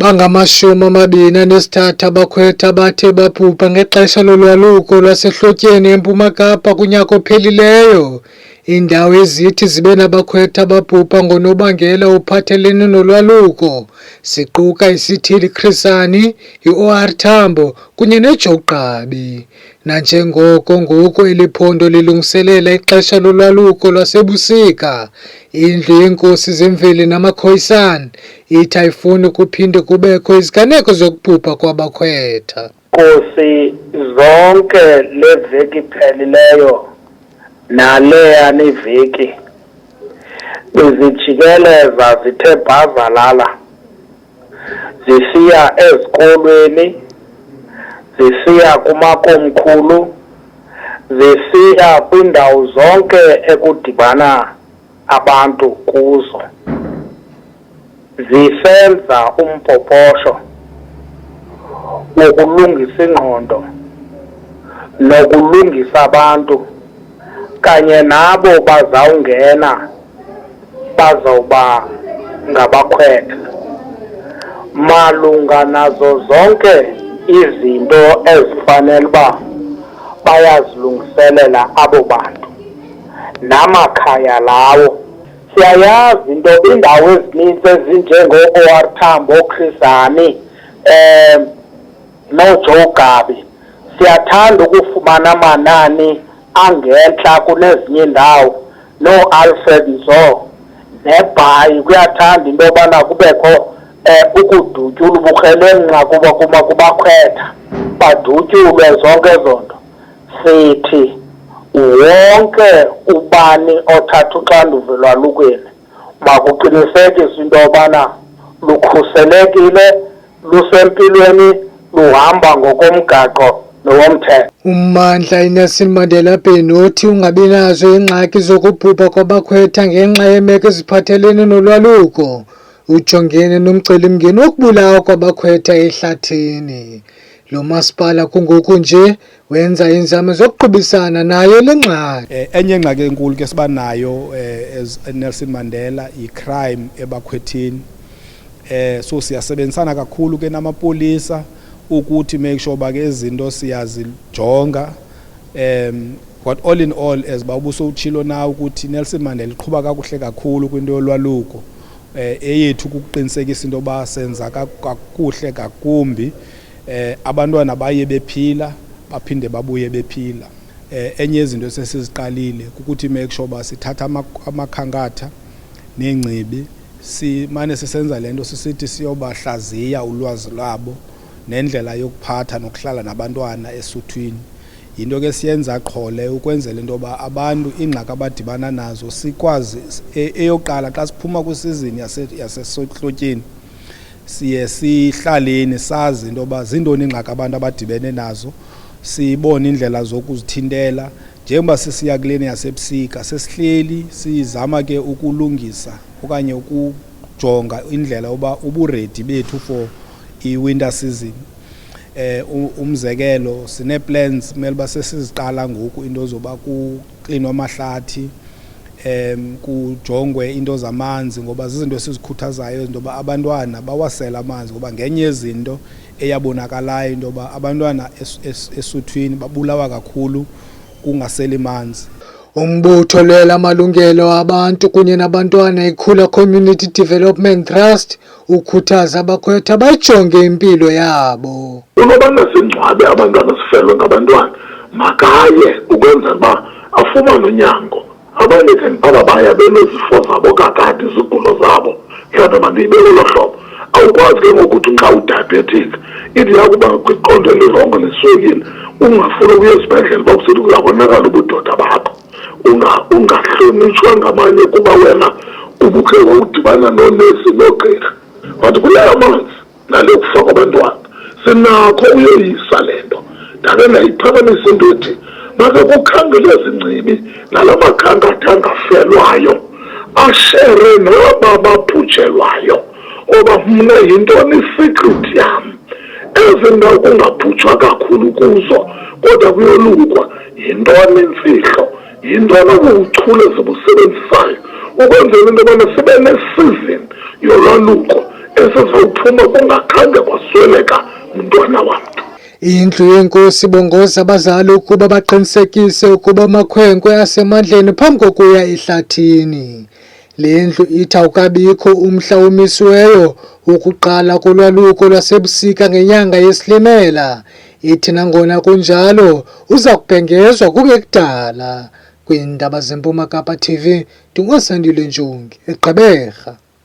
Bangama-23 abakhwetha bathe babhubha ngexesha lolwaluko lwasehlotyeni eMpuma Kapa kunyaka ophelileyo. Iindawo ezithi zibe nabakhwetha ababhubha ngonobangela ophathelene nolwaluko ziquka iSithili Chris Hani, iOR Tambo kunye neJoe Gqabi. Nanjengoko ngoku eli phondo lilungiselela ixesha lolwaluko lwasebusika, iNdlu yeeNkosi zeMveli namaKhoisan ithi ayifuni kuphinde kubekho iziganeko zokubhubha kwabakhwetha. Nkosi zonke leveki iphelileyo naleya neveki bezijikeleza zithe bhazalala zisiya ezikolweni, zisiya kumakomkhulu, zisiya kwindawo zonke ekudibana abantu kuzo, zisenza umpoposho wokulungisa ingqondo nokulungisa abantu kanye nabo bazawungena bazawuba ngabakhwetha malunga nazo zonke izinto ezifanele uba bayazilungiselela abo bantu namakhaya lawo. Siyayazi into indawo ezininzi ezinjengo-OR Tambo, Chris Hani, noJoe Gqabi siyathanda ukufumana amanani angentla kunezinye indawo, no-Alfred Nzo neBhayi kuyathanda into yobana kubekho ukudutyula uburhelenqa kubakhwetha badutyulwe zonke ezo nto. Sithi wonke ubani othatha uxanduva lwalukweni makuqinisekiswe into yobana lukhuselekile, lusempilweni, luhamba ngokomgaqo nowomthetho. Ummandla iNelson Mandela Bay nothi ungabi nazo iingxaki zokubhubha kwabakhwetha ngenxa yeemeko eziphathelene nolwaluko ujongene nomcelimngeni wokubulawa kwabakhwetha ehlathini. Lo masipala kungoku nje wenza iinzame zokuqhubisana nayo le ngxaki. Enye ingxaki enkulu ke siba nayo eNelson Mandela i-crime ebakhwethini. So siyasebenzisana kakhulu ke namapolisa ukuthi make sure ba ke izinto siyazijonga. But all in all as bawubuso utshilo na ukuthi Nelson Mandela iqhubha kakuhle kakhulu kwinto yolwaluko. Eyethu ukuqinisekisa into ba senza kakuhle kakumbi. Abantwana baye bephila baphinde babuye bephila. Enye izinto sesiziqalile ukuthi make sure ba sithatha amakhankatha nengcibi simane sisenza lento sisithi siyobahlaziya ulwazi lwabo nendlela yokuphatha nokuhlala nabantwana esuthwini. Into ke siyenza qhole ukwenzela into ba abantu ingxaki abadibana nazo sikwazi eyoqala xa siphuma kwisizini yasehlotyeni siye sihlaleni sazi into ba zindoni ingxaki abantu abadibene nazo, sibone indlela zokuzithintela. Njengoba sisiya kuleni yasebusika sesihleli sizama ke ukulungisa okanye ukujonga indlela oba uburedi bethu for i-winter season. Umzekelo sine plans mele ba sesiziqala ngoku into zoba kuqinwa amahlathi, kujongwe into zamanzi ngoba zizinto esizikhuthazayo into ba abantwana bawasela amanzi ngoba ngenye izinto eyabonakalayo into ba abantwana esuthwini babulawa kakhulu kungaseli manzi. Umbutho lwela amalungelo abantu kunye nabantwana iKhula Community Development Trust ukhuthaza abakhwetha bajonge impilo yabo. Unobana singcwabe abantwana sifelwe ngabantwana makaye ukwenzela uba afumane unyango. Abanye ke baya benezifo zabo kakade izigulo zabo mhlawumbe mandiyibeke lo hlobo. Awukwazi ke ngokuthi nxa udiabetic ithi yakuba kwiqondo elirongo leswekile ungafuni ukuya esibhedlele bakusithi kuyabonakala ubudoda bakho. Ungahlonitshwa ngamanye kuba wena ubukhe udibana nonesi nogqirha. But kuleyo manzi nale kufaka abantwana sinakho uyoyisa lento. Ndake nayiphakamisa into ethi make kukhangele ezingcibi nala makhankatha angafelwayo ashere naba baphutshelwayo oba mna yintoni secret yam ezindawo kungaphutshwa kakhulu kuzo kodwa kuyolukwa yintoni imfihlo yintoni ubuchule zibusebenzisayo ukwenzela into yobana sibe nesizini yolwaluko esizawuphuma kungakhange kwasweleka umntwana wamntu. Indlu yenkosi ibongoza abazali ukuba baqinisekise ukuba amakhwenkwe asemandleni phambi kokuya ehlathini. Le ndlu ithi awukabikho umhla omisiweyo wokuqala kolwaluko lwasebusika ngenyanga yeSilimela. Ithi nangona kunjalo uza kubhengezwa kungekudala. Kwiindaba zeMpuma Kapa TV, ndinguSandile Njongi, eGqeberha.